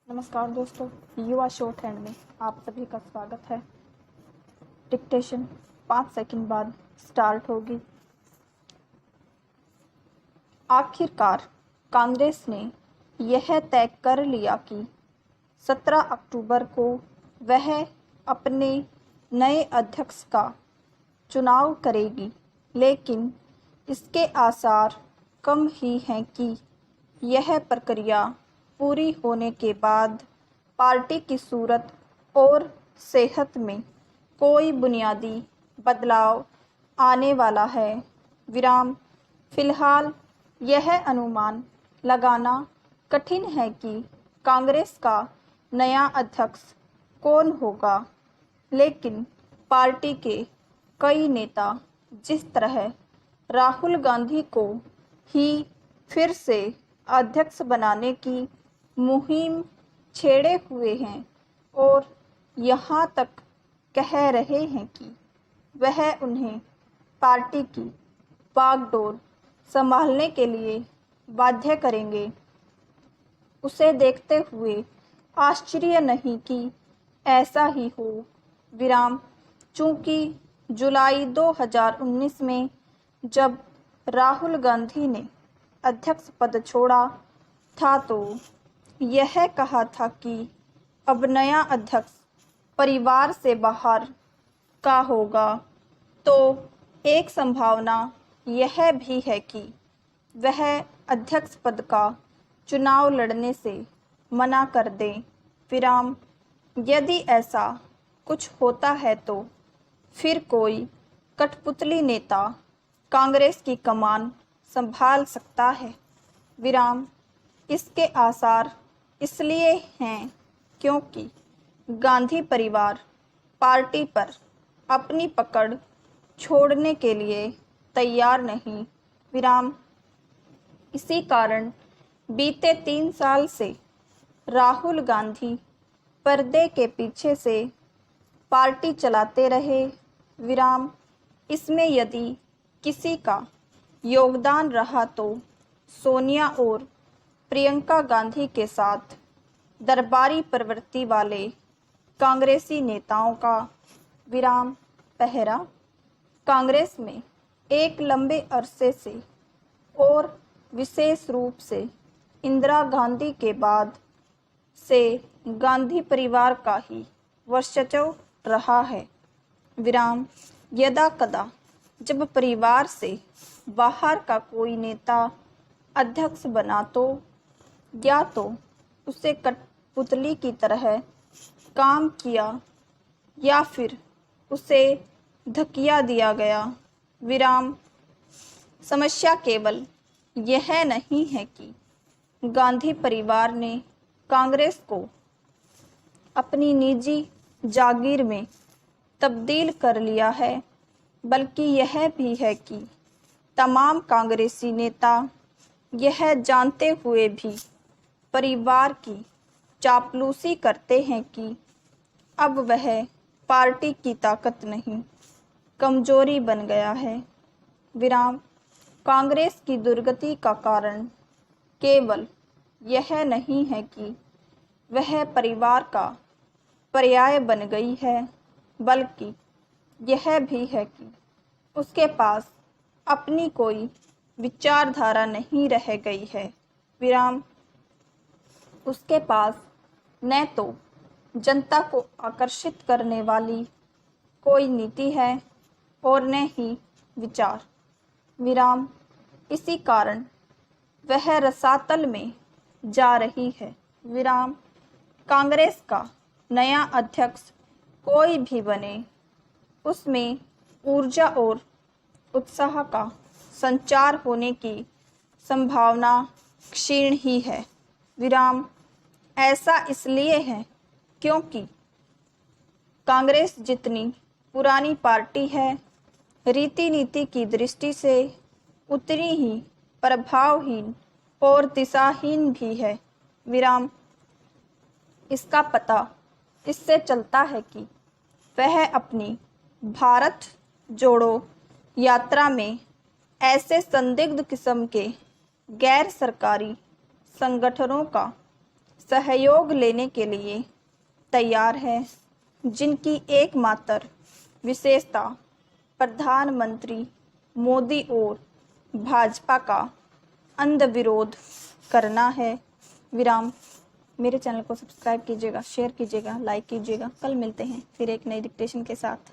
नमस्कार दोस्तों, युवा शॉर्ट हैंड में आप सभी का स्वागत है। डिक्टेशन 5 सेकंड बाद स्टार्ट होगी। आखिरकार कांग्रेस ने यह तय कर लिया कि 17 अक्टूबर को वह अपने नए अध्यक्ष का चुनाव करेगी, लेकिन इसके आसार कम ही हैं कि यह प्रक्रिया पूरी होने के बाद पार्टी की सूरत और सेहत में कोई बुनियादी बदलाव आने वाला है। फिलहाल यह अनुमान लगाना कठिन है कि कांग्रेस का नया अध्यक्ष कौन होगा, लेकिन पार्टी के कई नेता जिस तरह राहुल गांधी को ही फिर से अध्यक्ष बनाने की मुहिम छेड़े हुए हैं और यहाँ तक कह रहे हैं कि वह उन्हें पार्टी की बागडोर संभालने के लिए बाध्य करेंगे, उसे देखते हुए आश्चर्य नहीं कि ऐसा ही हो। चूंकि जुलाई 2019 में जब राहुल गांधी ने अध्यक्ष पद छोड़ा था तो यह कहा था कि अब नया अध्यक्ष परिवार से बाहर का होगा, तो एक संभावना यह भी है कि वह अध्यक्ष पद का चुनाव लड़ने से मना कर दें। यदि ऐसा कुछ होता है तो फिर कोई कठपुतली नेता कांग्रेस की कमान संभाल सकता है। इसके आसार इसलिए हैं क्योंकि गांधी परिवार पार्टी पर अपनी पकड़ छोड़ने के लिए तैयार नहीं। इसी कारण बीते 3 साल से राहुल गांधी पर्दे के पीछे से पार्टी चलाते रहे। इसमें यदि किसी का योगदान रहा तो सोनिया और प्रियंका गांधी के साथ दरबारी प्रवृत्ति वाले कांग्रेसी नेताओं का। पहरा कांग्रेस में एक लंबे अरसे से और विशेष रूप से इंदिरा गांधी के बाद से गांधी परिवार का ही वर्चस्व रहा है। यदा कदा जब परिवार से बाहर का कोई नेता अध्यक्ष बना तो या तो उसे कठपुतली की तरह काम किया या फिर उसे धकिया दिया गया। समस्या केवल यह नहीं है कि गांधी परिवार ने कांग्रेस को अपनी निजी जागीर में तब्दील कर लिया है, बल्कि यह भी है कि तमाम कांग्रेसी नेता यह जानते हुए भी परिवार की चापलूसी करते हैं कि अब वह पार्टी की ताकत नहीं, कमजोरी बन गया है। कांग्रेस की दुर्गति का कारण केवल यह नहीं है कि वह परिवार का पर्याय बन गई है, बल्कि यह भी है कि उसके पास अपनी कोई विचारधारा नहीं रह गई है। उसके पास न तो जनता को आकर्षित करने वाली कोई नीति है और न ही विचार। इसी कारण वह रसातल में जा रही है। कांग्रेस का नया अध्यक्ष कोई भी बने, उसमें ऊर्जा और उत्साह का संचार होने की संभावना क्षीण ही है। ऐसा इसलिए है क्योंकि कांग्रेस जितनी पुरानी पार्टी है, रीति नीति की दृष्टि से उतनी ही प्रभावहीन और दिशाहीन भी है। इसका पता इससे चलता है कि वह अपनी भारत जोड़ो यात्रा में ऐसे संदिग्ध किस्म के गैर सरकारी संगठनों का सहयोग लेने के लिए तैयार है, जिनकी एकमात्र विशेषता प्रधानमंत्री मोदी और भाजपा का अंध विरोध करना है। विराम। मेरे चैनल को सब्सक्राइब कीजिएगा, शेयर कीजिएगा, लाइक कीजिएगा। कल मिलते हैं फिर एक नई डिक्टेशन के साथ।